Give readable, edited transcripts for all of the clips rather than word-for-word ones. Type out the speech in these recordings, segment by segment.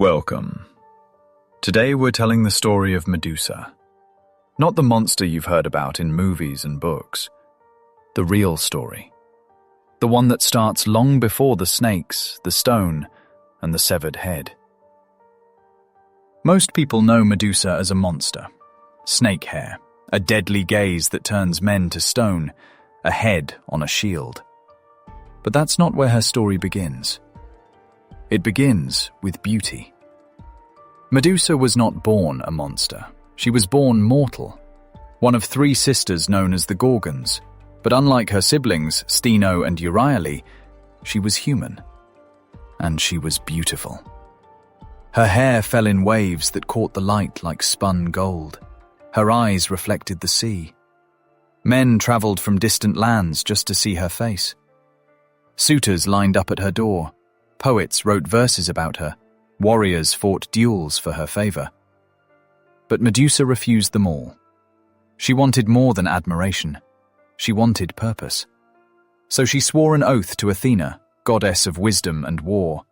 Welcome. Today we're telling the story of Medusa. Not the monster you've heard about in movies and books. The real story. The one that starts long before the snakes, the stone, and the severed head. Most people know Medusa as a monster. Snake hair, a deadly gaze that turns men to stone, a head on a shield. But that's not where her story begins. It begins with beauty. Medusa was not born a monster. She was born mortal, one of three sisters known as the Gorgons, but unlike her siblings, Steno and Euryale, she was human. And she was beautiful. Her hair fell in waves that caught the light like spun gold. Her eyes reflected the sea. Men travelled from distant lands just to see her face. Suitors lined up at her door. Poets wrote verses about her. Warriors fought duels for her favour. But Medusa refused them all. She wanted more than admiration. She wanted purpose. So she swore an oath to Athena, goddess of wisdom and war.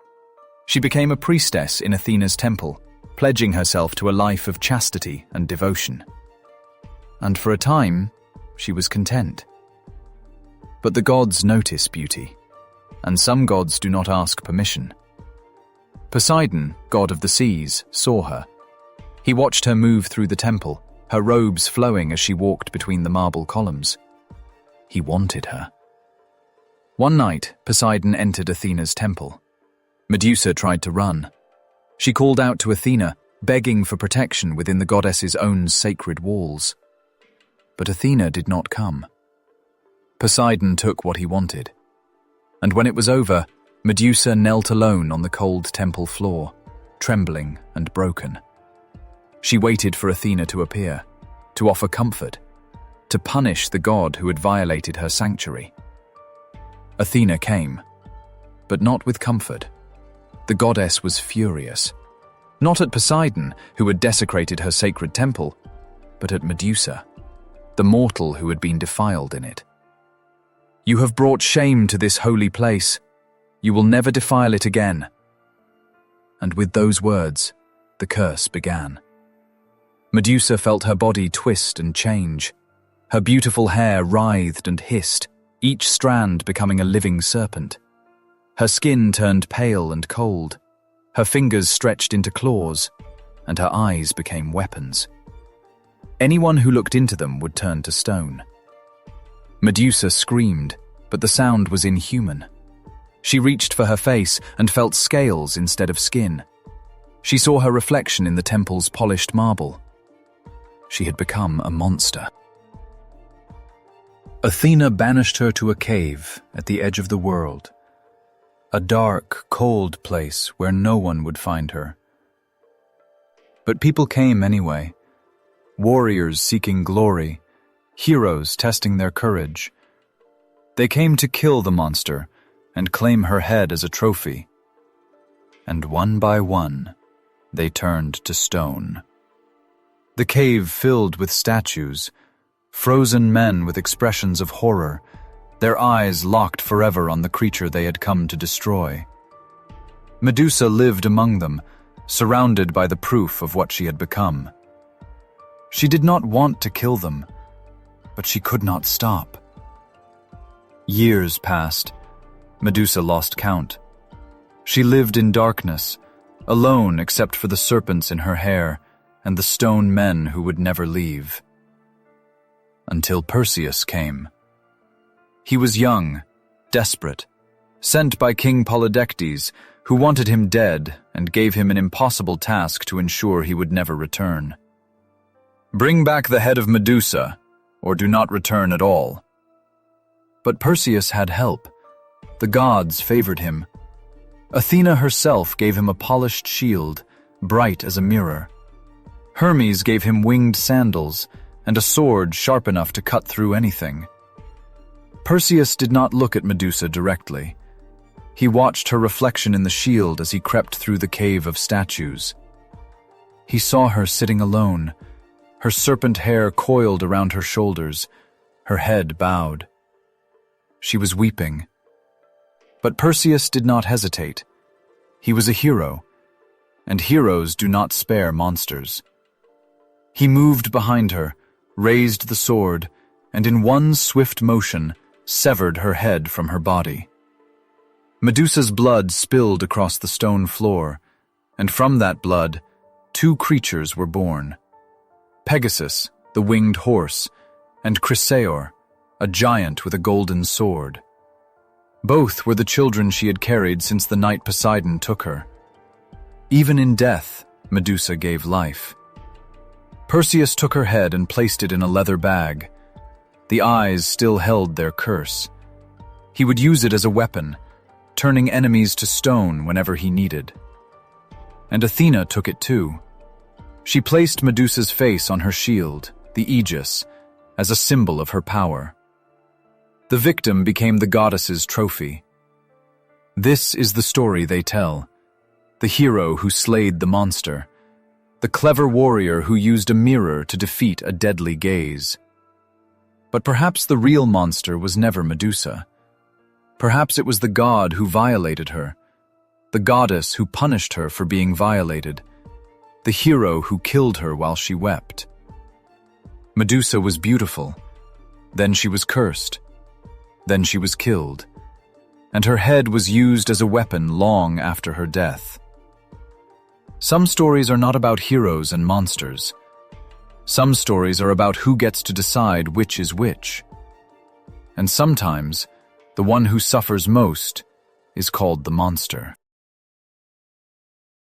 She became a priestess in Athena's temple, pledging herself to a life of chastity and devotion. And for a time, she was content. But the gods notice beauty, and some gods do not ask permission. Poseidon, god of the seas, saw her. He watched her move through the temple, her robes flowing as she walked between the marble columns. He wanted her. One night, Poseidon entered Athena's temple. Medusa tried to run. She called out to Athena, begging for protection within the goddess's own sacred walls. But Athena did not come. Poseidon took what he wanted. And when it was over, Medusa knelt alone on the cold temple floor, trembling and broken. She waited for Athena to appear, to offer comfort, to punish the god who had violated her sanctuary. Athena came, but not with comfort. The goddess was furious, not at Poseidon, who had desecrated her sacred temple, but at Medusa, the mortal who had been defiled in it. "You have brought shame to this holy place. You will never defile it again." And with those words, the curse began. Medusa felt her body twist and change. Her beautiful hair writhed and hissed, each strand becoming a living serpent. Her skin turned pale and cold. Her fingers stretched into claws, and her eyes became weapons. Anyone who looked into them would turn to stone. Medusa screamed, but the sound was inhuman. She reached for her face and felt scales instead of skin. She saw her reflection in the temple's polished marble. She had become a monster. Athena banished her to a cave at the edge of the world, a dark, cold place where no one would find her. But people came anyway, warriors seeking glory, heroes testing their courage. They came to kill the monster and claim her head as a trophy. And one by one, they turned to stone. The cave filled with statues, frozen men with expressions of horror, their eyes locked forever on the creature they had come to destroy. Medusa lived among them, surrounded by the proof of what she had become. She did not want to kill them, but she could not stop. Years passed. Medusa lost count. She lived in darkness, alone except for the serpents in her hair and the stone men who would never leave. Until Perseus came. He was young, desperate, sent by King Polydectes, who wanted him dead and gave him an impossible task to ensure he would never return. "Bring back the head of Medusa, or do not return at all." But Perseus had help. The gods favored him. Athena herself gave him a polished shield, bright as a mirror. Hermes gave him winged sandals and a sword sharp enough to cut through anything. Perseus did not look at Medusa directly. He watched her reflection in the shield as he crept through the cave of statues. He saw her sitting alone, her serpent hair coiled around her shoulders, her head bowed. She was weeping. But Perseus did not hesitate. He was a hero. and heroes do not spare monsters. He moved behind her, raised the sword, and in one swift motion severed her head from her body. Medusa's blood spilled across the stone floor, and from that blood, 2 creatures were born. Pegasus, the winged horse, and Chrysaor, a giant with a golden sword. Both were the children she had carried since the night Poseidon took her. Even in death, Medusa gave life. Perseus took her head and placed it in a leather bag. The eyes still held their curse. He would use it as a weapon, turning enemies to stone whenever he needed. And Athena took it too. She placed Medusa's face on her shield, the Aegis, as a symbol of her power. The victim became the goddess's trophy. This is the story they tell. The hero who slayed the monster. The clever warrior who used a mirror to defeat a deadly gaze. But perhaps the real monster was never Medusa. Perhaps it was the god who violated her, the goddess who punished her for being violated, the hero who killed her while she wept. Medusa was beautiful, then she was cursed, then she was killed, and her head was used as a weapon long after her death. Some stories are not about heroes and monsters. Some stories are about who gets to decide which is which. And sometimes, the one who suffers most is called the monster.